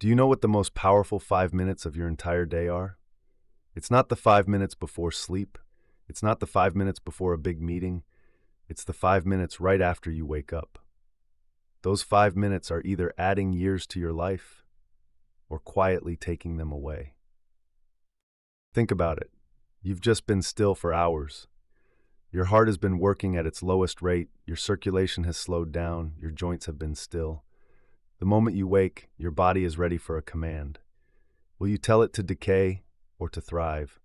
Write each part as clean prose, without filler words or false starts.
Do you know what the most powerful 5 minutes of your entire day are? It's not the 5 minutes before sleep. It's not the 5 minutes before a big meeting. It's the 5 minutes right after you wake up. Those 5 minutes are either adding years to your life or quietly taking them away. Think about it. You've just been still for hours. Your heart has been working at its lowest rate, your circulation has slowed down, your joints have been still. The moment you wake, your body is ready for a command. Will you tell it to decay or to thrive?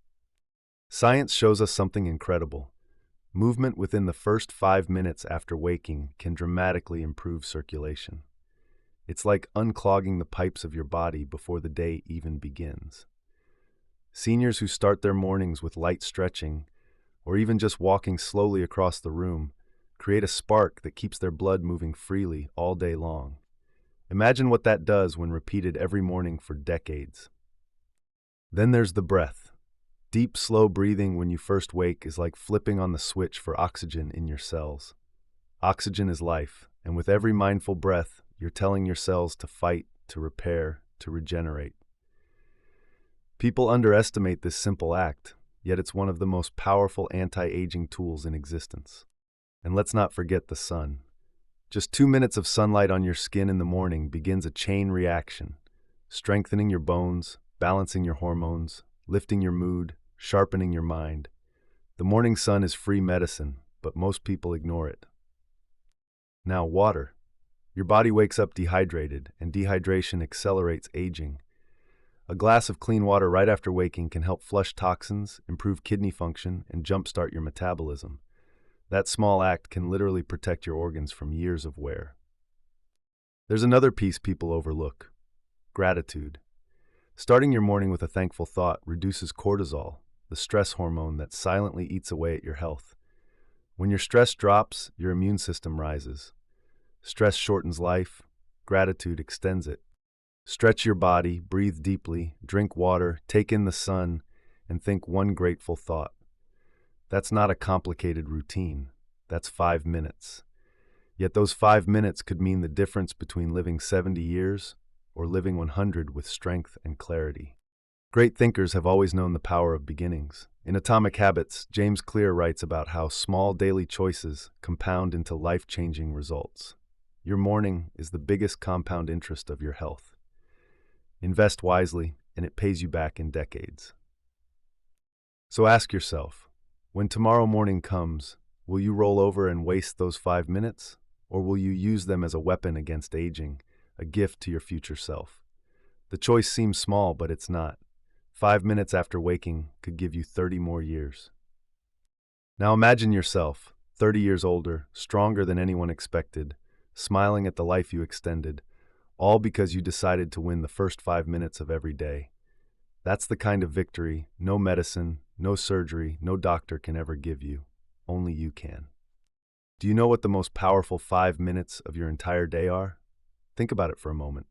Science shows us something incredible. Movement within the first 5 minutes after waking can dramatically improve circulation. It's like unclogging the pipes of your body before the day even begins. Seniors who start their mornings with light stretching, or even just walking slowly across the room, create a spark that keeps their blood moving freely all day long. Imagine what that does when repeated every morning for decades. Then there's the breath. Deep, slow breathing when you first wake is like flipping on the switch for oxygen in your cells. Oxygen is life, and with every mindful breath, you're telling your cells to fight, to repair, to regenerate. People underestimate this simple act, yet it's one of the most powerful anti-aging tools in existence. And let's not forget the sun. Just 2 minutes of sunlight on your skin in the morning begins a chain reaction, strengthening your bones, balancing your hormones, lifting your mood, sharpening your mind. The morning sun is free medicine, but most people ignore it. Now, water. Your body wakes up dehydrated, and dehydration accelerates aging. A glass of clean water right after waking can help flush toxins, improve kidney function, and jumpstart your metabolism. That small act can literally protect your organs from years of wear. There's another piece people overlook: gratitude. Starting your morning with a thankful thought reduces cortisol, the stress hormone that silently eats away at your health. When your stress drops, your immune system rises. Stress shortens life, gratitude extends it. Stretch your body, breathe deeply, drink water, take in the sun, and think one grateful thought. That's not a complicated routine. That's 5 minutes. Yet those 5 minutes could mean the difference between living 70 years or living 100 with strength and clarity. Great thinkers have always known the power of beginnings. In Atomic Habits, James Clear writes about how small daily choices compound into life-changing results. Your morning is the biggest compound interest of your health. Invest wisely, and it pays you back in decades. So ask yourself, when tomorrow morning comes, will you roll over and waste those 5 minutes, or will you use them as a weapon against aging, a gift to your future self? The choice seems small, but it's not. 5 minutes after waking could give you 30 more years. Now imagine yourself, 30 years older, stronger than anyone expected, smiling at the life you extended, all because you decided to win the first 5 minutes of every day. That's the kind of victory no medicine, no surgery, no doctor can ever give you. Only you can. Do you know what the most powerful 5 minutes of your entire day are? Think about it for a moment.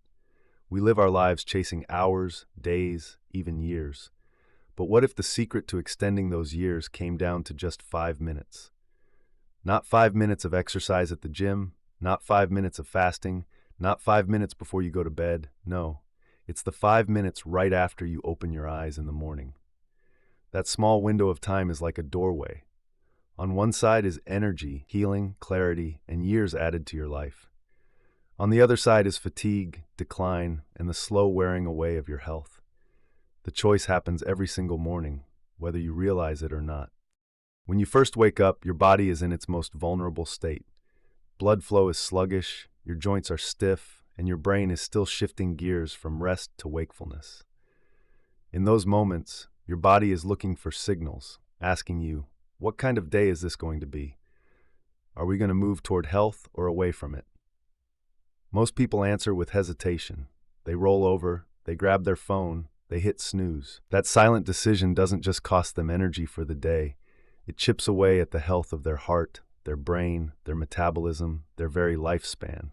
We live our lives chasing hours, days, even years. But what if the secret to extending those years came down to just 5 minutes? Not 5 minutes of exercise at the gym, not 5 minutes of fasting, not 5 minutes before you go to bed. No, it's the 5 minutes right after you open your eyes in the morning. That small window of time is like a doorway. On one side is energy, healing, clarity, and years added to your life. On the other side is fatigue, decline, and the slow wearing away of your health. The choice happens every single morning, whether you realize it or not. When you first wake up, your body is in its most vulnerable state. Blood flow is sluggish, your joints are stiff, and your brain is still shifting gears from rest to wakefulness. In those moments, your body is looking for signals, asking you, what kind of day is this going to be? Are we going to move toward health or away from it? Most people answer with hesitation. They roll over, they grab their phone, they hit snooze. That silent decision doesn't just cost them energy for the day. It chips away at the health of their heart, their brain, their metabolism, their very lifespan.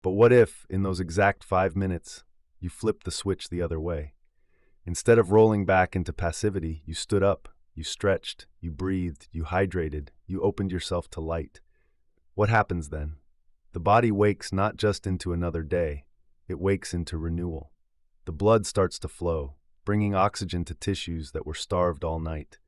But what if, in those exact 5 minutes, you flipped the switch the other way? Instead of rolling back into passivity, you stood up, you stretched, you breathed, you hydrated, you opened yourself to light. What happens then? The body wakes not just into another day, it wakes into renewal. The blood starts to flow, bringing oxygen to tissues that were starved all night.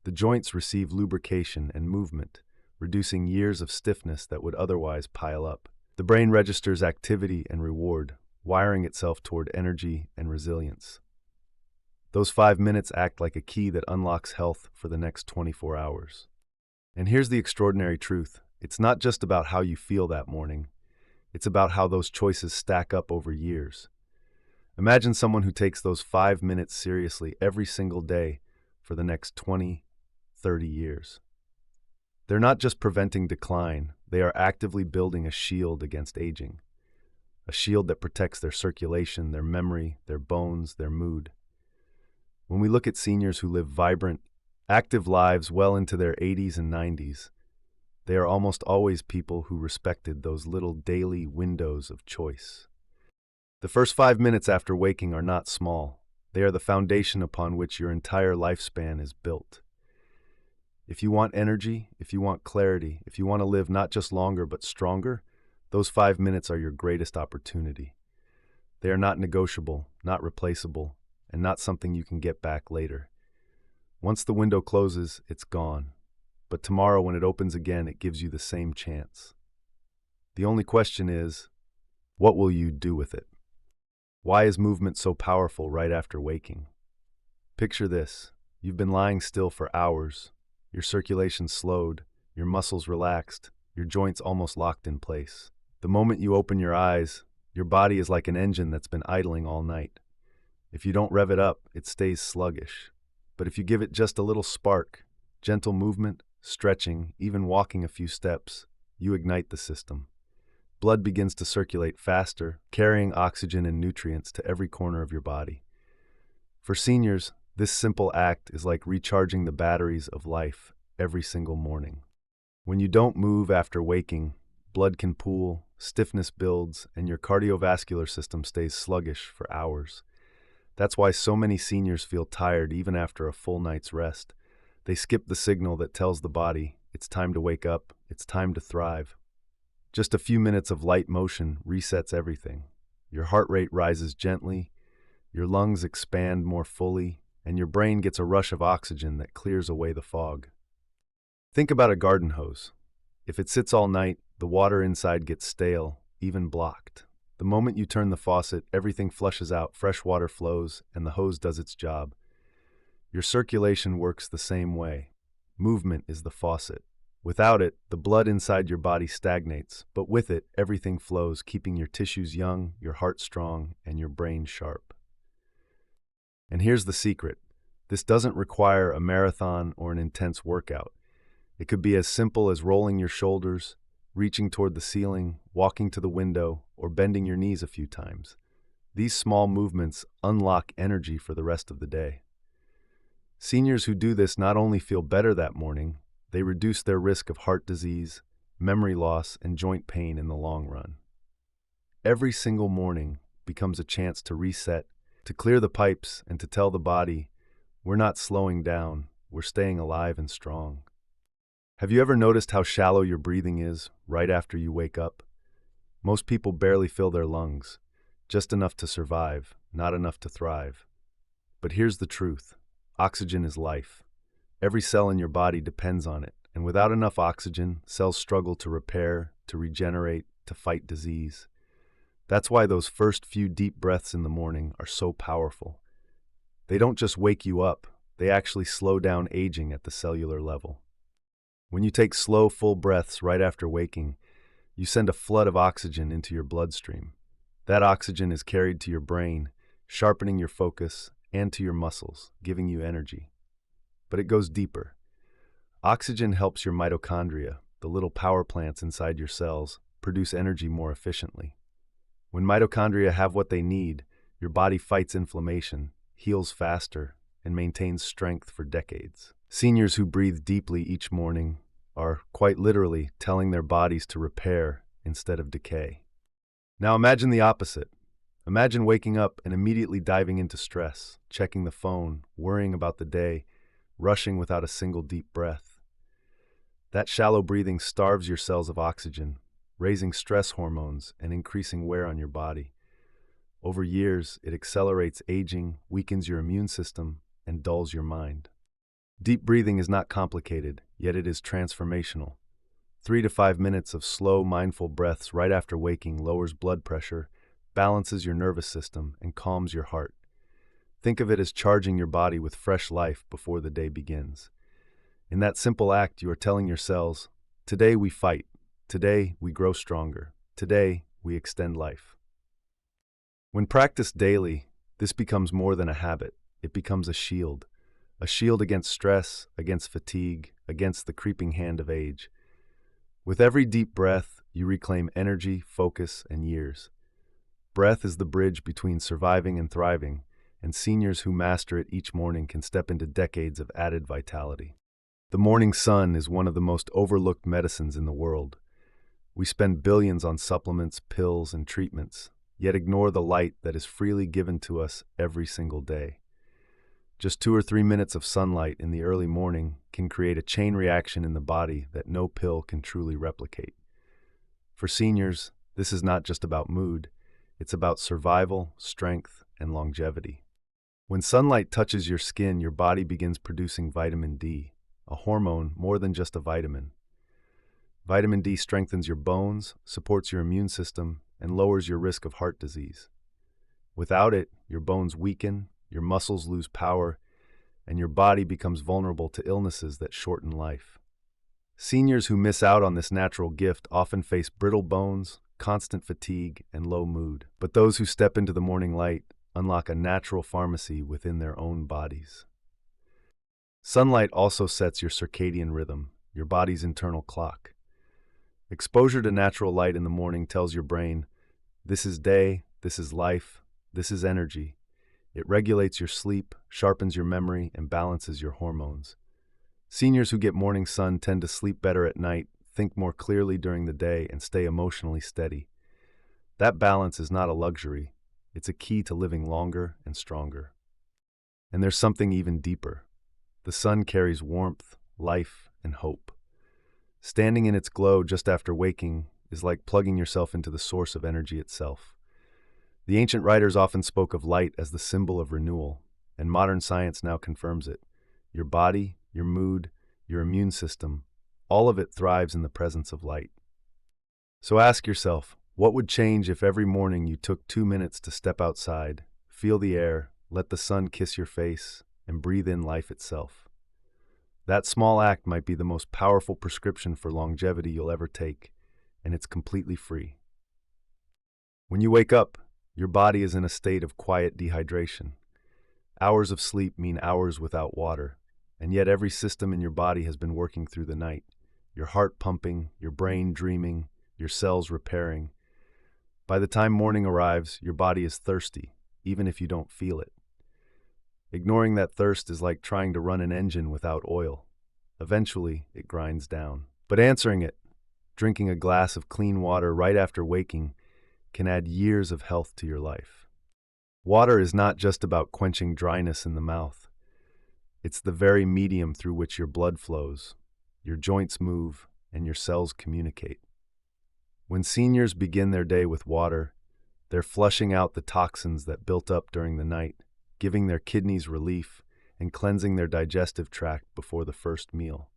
The joints receive lubrication and movement, reducing years of stiffness that would otherwise pile up. The brain registers activity and reward, wiring itself toward energy and resilience. Those 5 minutes act like a key that unlocks health for the next 24 hours. And here's the extraordinary truth. It's not just about how you feel that morning. It's about how those choices stack up over years. Imagine someone who takes those 5 minutes seriously every single day for the next 20, 30 years. They're not just preventing decline, they are actively building a shield against aging. A shield that protects their circulation, their memory, their bones, their mood. When we look at seniors who live vibrant, active lives well into their 80s and 90s, they are almost always people who respected those little daily windows of choice. The first 5 minutes after waking are not small. They are the foundation upon which your entire lifespan is built. If you want energy, if you want clarity, if you want to live not just longer but stronger, those 5 minutes are your greatest opportunity. They are not negotiable, not replaceable, and not something you can get back later. Once the window closes, it's gone. But tomorrow, when it opens again, it gives you the same chance. The only question is, what will you do with it? Why is movement so powerful right after waking? Picture this. You've been lying still for hours. Your circulation slowed, your muscles relaxed, your joints almost locked in place. The moment you open your eyes, your body is like an engine that's been idling all night. If you don't rev it up, it stays sluggish. But if you give it just a little spark, gentle movement, stretching, even walking a few steps, you ignite the system. Blood begins to circulate faster, carrying oxygen and nutrients to every corner of your body. For seniors, this simple act is like recharging the batteries of life every single morning. When you don't move after waking, blood can pool, stiffness builds, and your cardiovascular system stays sluggish for hours. That's why so many seniors feel tired even after a full night's rest. They skip the signal that tells the body, it's time to wake up, it's time to thrive. Just a few minutes of light motion resets everything. Your heart rate rises gently, your lungs expand more fully, and your brain gets a rush of oxygen that clears away the fog. Think about a garden hose. If it sits all night, the water inside gets stale, even blocked. The moment you turn the faucet, everything flushes out, fresh water flows, and the hose does its job. Your circulation works the same way. Movement is the faucet. Without it, the blood inside your body stagnates, but with it, everything flows, keeping your tissues young, your heart strong, and your brain sharp. And here's the secret. This doesn't require a marathon or an intense workout. It could be as simple as rolling your shoulders, reaching toward the ceiling, walking to the window, or bending your knees a few times. These small movements unlock energy for the rest of the day. Seniors who do this not only feel better that morning, they reduce their risk of heart disease, memory loss, and joint pain in the long run. Every single morning becomes a chance to reset, to clear the pipes, and to tell the body, we're not slowing down, we're staying alive and strong. Have you ever noticed how shallow your breathing is right after you wake up? Most people barely fill their lungs, just enough to survive, not enough to thrive. But here's the truth. Oxygen is life. Every cell in your body depends on it, and without enough oxygen, cells struggle to repair, to regenerate, to fight disease. That's why those first few deep breaths in the morning are so powerful. They don't just wake you up, they actually slow down aging at the cellular level. When you take slow, full breaths right after waking, you send a flood of oxygen into your bloodstream. That oxygen is carried to your brain, sharpening your focus, and to your muscles, giving you energy. But it goes deeper. Oxygen helps your mitochondria, the little power plants inside your cells, produce energy more efficiently. When mitochondria have what they need, your body fights inflammation, heals faster, and maintains strength for decades. Seniors who breathe deeply each morning are, quite literally, telling their bodies to repair instead of decay. Now imagine the opposite. Imagine waking up and immediately diving into stress, checking the phone, worrying about the day, rushing without a single deep breath. That shallow breathing starves your cells of oxygen, raising stress hormones and increasing wear on your body. Over years, it accelerates aging, weakens your immune system, and dulls your mind. Deep breathing is not complicated, yet it is transformational. 3 to 5 minutes of slow, mindful breaths right after waking lowers blood pressure, balances your nervous system, and calms your heart. Think of it as charging your body with fresh life before the day begins. In that simple act, you are telling your cells, today we fight, today we grow stronger, today we extend life. When practiced daily, this becomes more than a habit. It becomes a shield against stress, against fatigue, against the creeping hand of age. With every deep breath, you reclaim energy, focus, and years. Breath is the bridge between surviving and thriving, and seniors who master it each morning can step into decades of added vitality. The morning sun is one of the most overlooked medicines in the world. We spend billions on supplements, pills, and treatments, yet ignore the light that is freely given to us every single day. Just 2 or 3 minutes of sunlight in the early morning can create a chain reaction in the body that no pill can truly replicate. For seniors, this is not just about mood, it's about survival, strength, and longevity. When sunlight touches your skin, your body begins producing vitamin D, a hormone more than just a vitamin. Vitamin D strengthens your bones, supports your immune system, and lowers your risk of heart disease. Without it, your bones weaken, your muscles lose power, and your body becomes vulnerable to illnesses that shorten life. Seniors who miss out on this natural gift often face brittle bones, constant fatigue, and low mood. But those who step into the morning light unlock a natural pharmacy within their own bodies. Sunlight also sets your circadian rhythm, your body's internal clock. Exposure to natural light in the morning tells your brain, this is day, this is life, this is energy. It regulates your sleep, sharpens your memory, and balances your hormones. Seniors who get morning sun tend to sleep better at night, think more clearly during the day, and stay emotionally steady. That balance is not a luxury. It's a key to living longer and stronger. And there's something even deeper. The sun carries warmth, life, and hope. Standing in its glow just after waking is like plugging yourself into the source of energy itself. The ancient writers often spoke of light as the symbol of renewal, and modern science now confirms it. Your body, your mood, your immune system, all of it thrives in the presence of light. So ask yourself, what would change if every morning you took 2 minutes to step outside, feel the air, let the sun kiss your face, and breathe in life itself? That small act might be the most powerful prescription for longevity you'll ever take, and it's completely free. When you wake up, your body is in a state of quiet dehydration. Hours of sleep mean hours without water, and yet every system in your body has been working through the night. Your heart pumping, your brain dreaming, your cells repairing. By the time morning arrives, your body is thirsty, even if you don't feel it. Ignoring that thirst is like trying to run an engine without oil. Eventually, it grinds down. But answering it, drinking a glass of clean water right after waking, can add years of health to your life. Water is not just about quenching dryness in the mouth. It's the very medium through which your blood flows, your joints move, and your cells communicate. When seniors begin their day with water, they're flushing out the toxins that built up during the night, giving their kidneys relief, and cleansing their digestive tract before the first meal.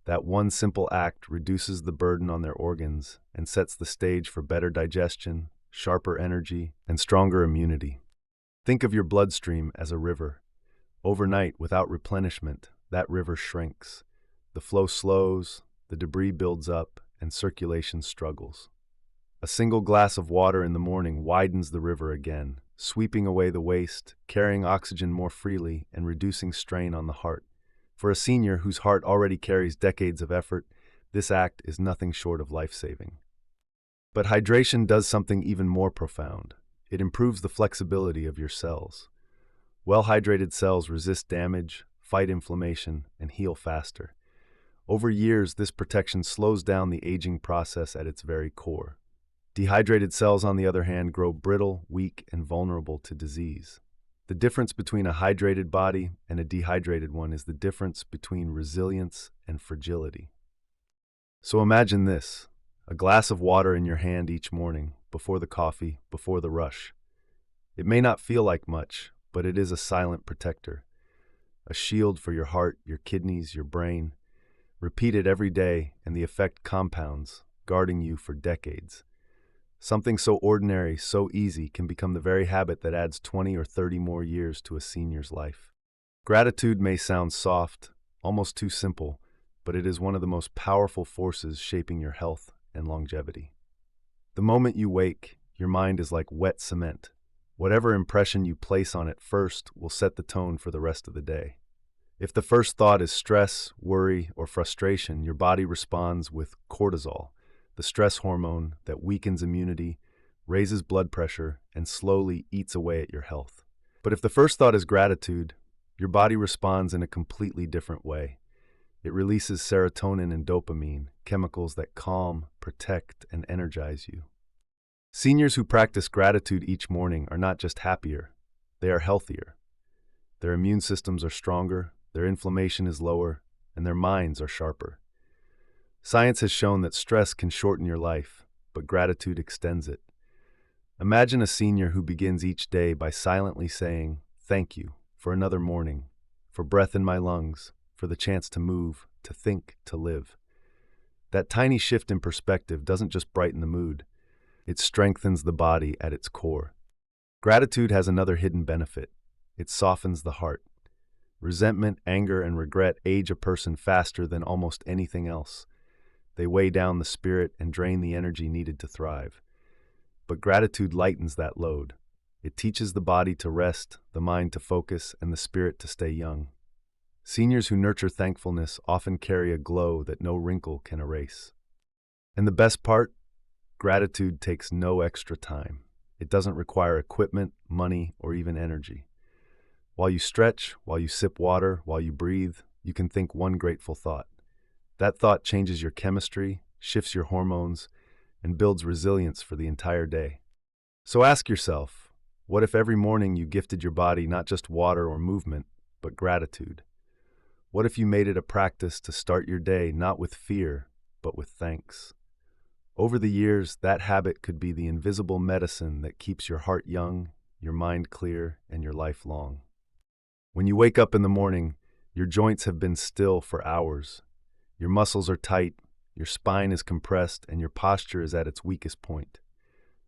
That one simple act reduces the burden on their organs and sets the stage for better digestion, sharper energy, and stronger immunity. Think of your bloodstream as a river. Overnight, without replenishment, that river shrinks. The flow slows, the debris builds up, and circulation struggles. A single glass of water in the morning widens the river again, sweeping away the waste, carrying oxygen more freely, and reducing strain on the heart. For a senior whose heart already carries decades of effort, this act is nothing short of life-saving. But hydration does something even more profound. It improves the flexibility of your cells. Well-hydrated cells resist damage, fight inflammation, and heal faster. Over years, this protection slows down the aging process at its very core. Dehydrated cells, on the other hand, grow brittle, weak, and vulnerable to disease. The difference between a hydrated body and a dehydrated one is the difference between resilience and fragility. So imagine this, a glass of water in your hand each morning, before the coffee, before the rush. It may not feel like much, but it is a silent protector, a shield for your heart, your kidneys, your brain. Repeat it every day, and the effect compounds, guarding you for decades. Something so ordinary, so easy, can become the very habit that adds 20 or 30 more years to a senior's life. Gratitude may sound soft, almost too simple, but it is one of the most powerful forces shaping your health and longevity. The moment you wake, your mind is like wet cement. Whatever impression you place on it first will set the tone for the rest of the day. If the first thought is stress, worry, or frustration, your body responds with cortisol, the stress hormone that weakens immunity, raises blood pressure, and slowly eats away at your health. But if the first thought is gratitude, your body responds in a completely different way. It releases serotonin and dopamine, chemicals that calm, protect, and energize you. Seniors who practice gratitude each morning are not just happier, they are healthier. Their immune systems are stronger, their inflammation is lower, and their minds are sharper. Science has shown that stress can shorten your life, but gratitude extends it. Imagine a senior who begins each day by silently saying, "Thank you for another morning, for breath in my lungs, for the chance to move, to think, to live." That tiny shift in perspective doesn't just brighten the mood, it strengthens the body at its core. Gratitude has another hidden benefit. It softens the heart. Resentment, anger, and regret age a person faster than almost anything else. They weigh down the spirit and drain the energy needed to thrive. But gratitude lightens that load. It teaches the body to rest, the mind to focus, and the spirit to stay young. Seniors who nurture thankfulness often carry a glow that no wrinkle can erase. And the best part? Gratitude takes no extra time. It doesn't require equipment, money, or even energy. While you stretch, while you sip water, while you breathe, you can think one grateful thought. That thought changes your chemistry, shifts your hormones, and builds resilience for the entire day. So ask yourself, what if every morning you gifted your body not just water or movement, but gratitude? What if you made it a practice to start your day not with fear, but with thanks? Over the years, that habit could be the invisible medicine that keeps your heart young, your mind clear, and your life long. When you wake up in the morning, your joints have been still for hours. Your muscles are tight, your spine is compressed, and your posture is at its weakest point.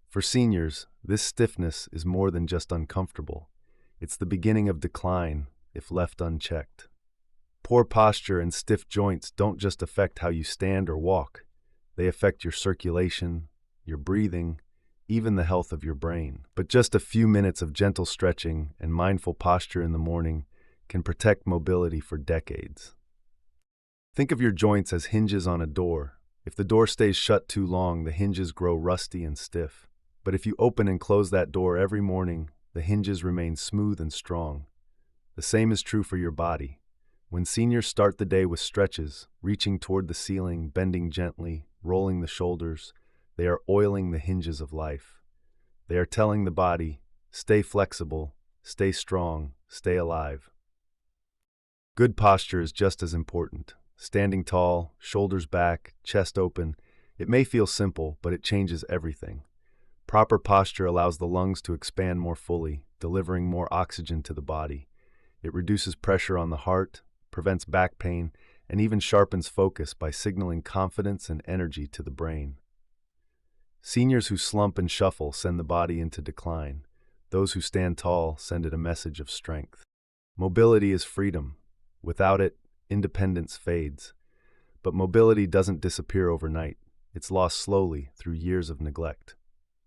For seniors, this stiffness is more than just uncomfortable. It's the beginning of decline if left unchecked. Poor posture and stiff joints don't just affect how you stand or walk. They affect your circulation, your breathing, even the health of your brain. But just a few minutes of gentle stretching and mindful posture in the morning can protect mobility for decades. Think of your joints as hinges on a door. If the door stays shut too long, the hinges grow rusty and stiff. But if you open and close that door every morning, the hinges remain smooth and strong. The same is true for your body. When seniors start the day with stretches, reaching toward the ceiling, bending gently, rolling the shoulders, they are oiling the hinges of life. They are telling the body, stay flexible, stay strong, stay alive. Good posture is just as important. Standing tall, shoulders back, chest open, it may feel simple, but it changes everything. Proper posture allows the lungs to expand more fully, delivering more oxygen to the body. It reduces pressure on the heart, prevents back pain, and even sharpens focus by signaling confidence and energy to the brain. Seniors who slump and shuffle send the body into decline. Those who stand tall send it a message of strength. Mobility is freedom. Without it, independence fades. But mobility doesn't disappear overnight. It's lost slowly through years of neglect.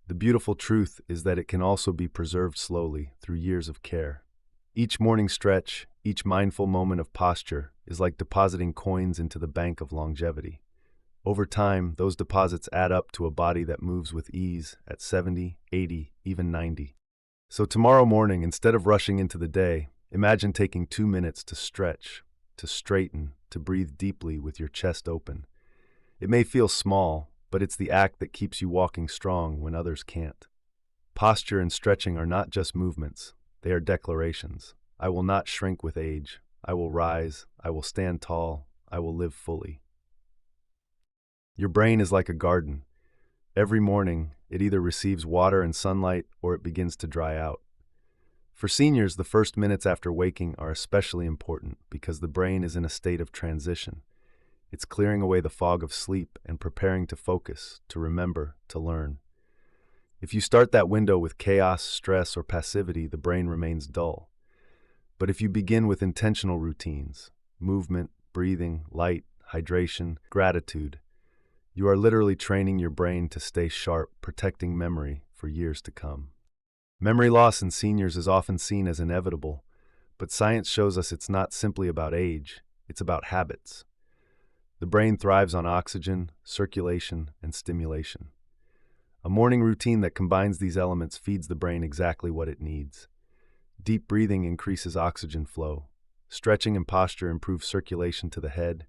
The beautiful truth is that it can also be preserved slowly through years of care. Each morning stretch, each mindful moment of posture is like depositing coins into the bank of longevity. Over time, those deposits add up to a body that moves with ease at 70, 80, even 90. So tomorrow morning, instead of rushing into the day, imagine taking 2 minutes to stretch, to straighten, to breathe deeply with your chest open. It may feel small, but it's the act that keeps you walking strong when others can't. Posture and stretching are not just movements, they are declarations. I will not shrink with age. I will rise. I will stand tall. I will live fully. Your brain is like a garden. Every morning, it either receives water and sunlight or it begins to dry out. For seniors, the first minutes after waking are especially important because the brain is in a state of transition. It's clearing away the fog of sleep and preparing to focus, to remember, to learn. If you start that window with chaos, stress, or passivity, the brain remains dull. But if you begin with intentional routines, movement, breathing, light, hydration, gratitude, you are literally training your brain to stay sharp, protecting memory for years to come. Memory loss in seniors is often seen as inevitable, but science shows us it's not simply about age, it's about habits. The brain thrives on oxygen, circulation, and stimulation. A morning routine that combines these elements feeds the brain exactly what it needs. Deep breathing increases oxygen flow. Stretching and posture improve circulation to the head.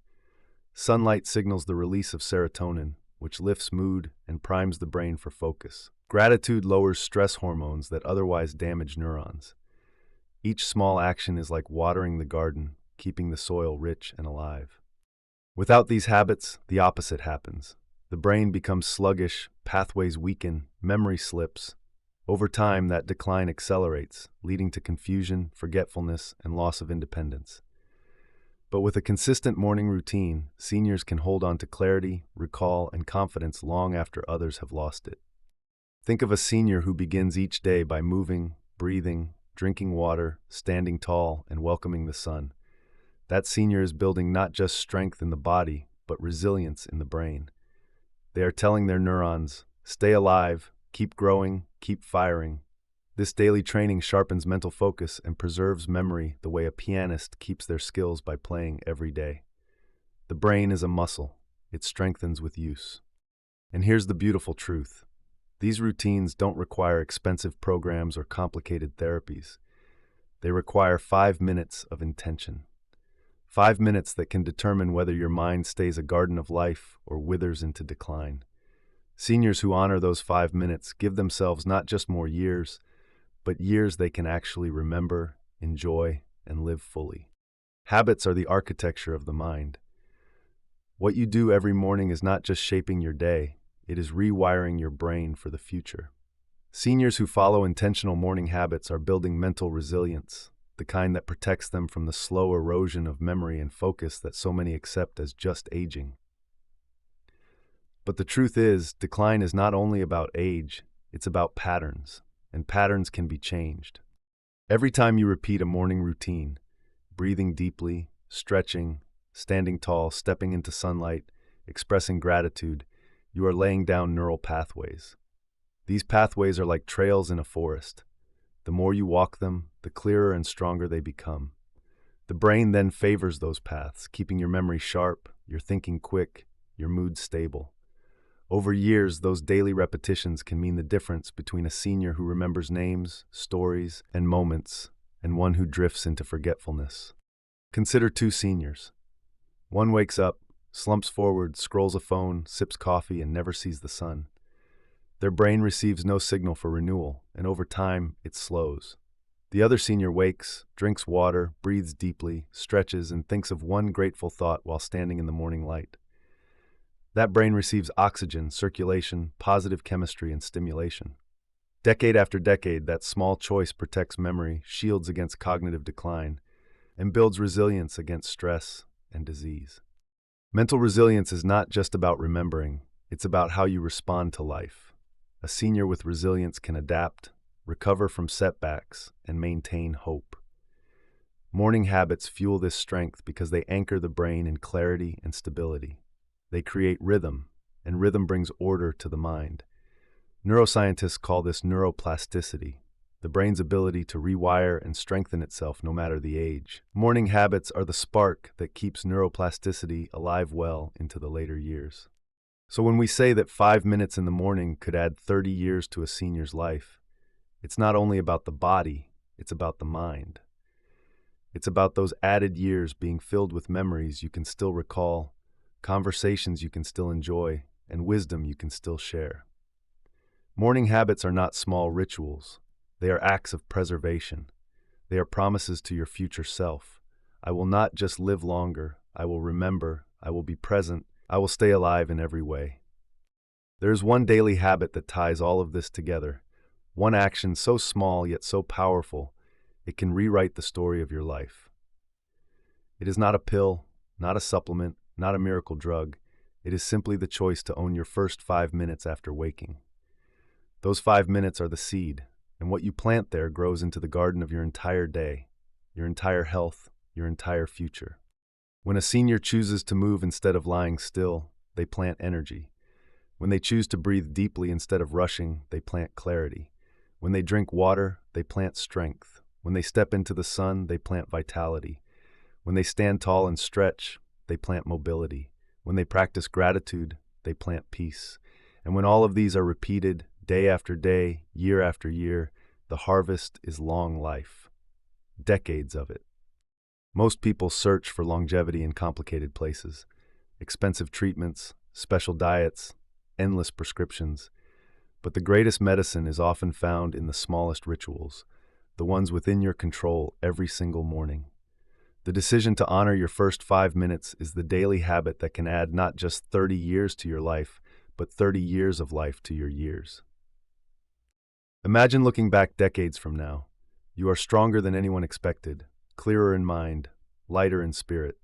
Sunlight signals the release of serotonin, which lifts mood and primes the brain for focus. Gratitude lowers stress hormones that otherwise damage neurons. Each small action is like watering the garden, keeping the soil rich and alive. Without these habits, the opposite happens. The brain becomes sluggish, pathways weaken, memory slips. Over time, that decline accelerates, leading to confusion, forgetfulness, and loss of independence. But with a consistent morning routine, seniors can hold on to clarity, recall, and confidence long after others have lost it. Think of a senior who begins each day by moving, breathing, drinking water, standing tall, and welcoming the sun. That senior is building not just strength in the body, but resilience in the brain. They are telling their neurons, stay alive, keep growing, keep firing. This daily training sharpens mental focus and preserves memory the way a pianist keeps their skills by playing every day. The brain is a muscle. It strengthens with use. And here's the beautiful truth. These routines don't require expensive programs or complicated therapies. They require 5 minutes of intention. 5 minutes that can determine whether your mind stays a garden of life or withers into decline. Seniors who honor those 5 minutes give themselves not just more years, but years they can actually remember, enjoy, and live fully. Habits are the architecture of the mind. What you do every morning is not just shaping your day, it is rewiring your brain for the future. Seniors who follow intentional morning habits are building mental resilience, the kind that protects them from the slow erosion of memory and focus that so many accept as just aging. But the truth is, decline is not only about age, it's about patterns, and patterns can be changed. Every time you repeat a morning routine, breathing deeply, stretching, standing tall, stepping into sunlight, expressing gratitude, you are laying down neural pathways. These pathways are like trails in a forest. The more you walk them, the clearer and stronger they become. The brain then favors those paths, keeping your memory sharp, your thinking quick, your mood stable. Over years, those daily repetitions can mean the difference between a senior who remembers names, stories, and moments, and one who drifts into forgetfulness. Consider 2 seniors. One wakes up, slumps forward, scrolls a phone, sips coffee, and never sees the sun. Their brain receives no signal for renewal, and over time, it slows. The other senior wakes, drinks water, breathes deeply, stretches, and thinks of one grateful thought while standing in the morning light. That brain receives oxygen, circulation, positive chemistry, and stimulation. Decade after decade, that small choice protects memory, shields against cognitive decline, and builds resilience against stress and disease. Mental resilience is not just about remembering, it's about how you respond to life. A senior with resilience can adapt, recover from setbacks, and maintain hope. Morning habits fuel this strength because they anchor the brain in clarity and stability. They create rhythm, and rhythm brings order to the mind. Neuroscientists call this neuroplasticity, the brain's ability to rewire and strengthen itself no matter the age. Morning habits are the spark that keeps neuroplasticity alive well into the later years. So when we say that 5 minutes in the morning could add 30 years to a senior's life, it's not only about the body, it's about the mind. It's about those added years being filled with memories you can still recall, conversations you can still enjoy, and wisdom you can still share. Morning habits are not small rituals. They are acts of preservation. They are promises to your future self. I will not just live longer. I will remember. I will be present. I will stay alive in every way. There is one daily habit that ties all of this together. One action so small yet so powerful. It can rewrite the story of your life. It is not a pill, not a supplement, not a miracle drug. It is simply the choice to own your first 5 minutes after waking. Those 5 minutes are the seed, and what you plant there grows into the garden of your entire day, your entire health, your entire future. When a senior chooses to move instead of lying still, they plant energy. When they choose to breathe deeply instead of rushing, they plant clarity. When they drink water, they plant strength. When they step into the sun, they plant vitality. When they stand tall and stretch, they plant mobility. When they practice gratitude, they plant peace. And when all of these are repeated, day after day, year after year, the harvest is long life. Decades of it. Most people search for longevity in complicated places. Expensive treatments, special diets, endless prescriptions. But the greatest medicine is often found in the smallest rituals, the ones within your control every single morning. The decision to honor your first 5 minutes is the daily habit that can add not just 30 years to your life, but 30 years of life to your years. Imagine looking back decades from now. You are stronger than anyone expected, clearer in mind, lighter in spirit.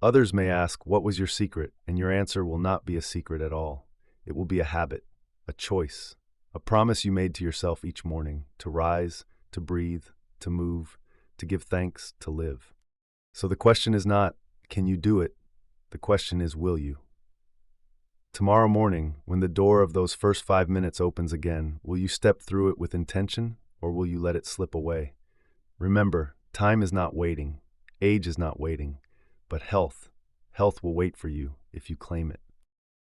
Others may ask, what was your secret? And your answer will not be a secret at all. It will be a habit, a choice, a promise you made to yourself each morning to rise, to breathe, to move, to give thanks, to live. So the question is not, can you do it? The question is, will you? Tomorrow morning, when the door of those first 5 minutes opens again, will you step through it with intention, or will you let it slip away? Remember, time is not waiting, age is not waiting, but health will wait for you if you claim it.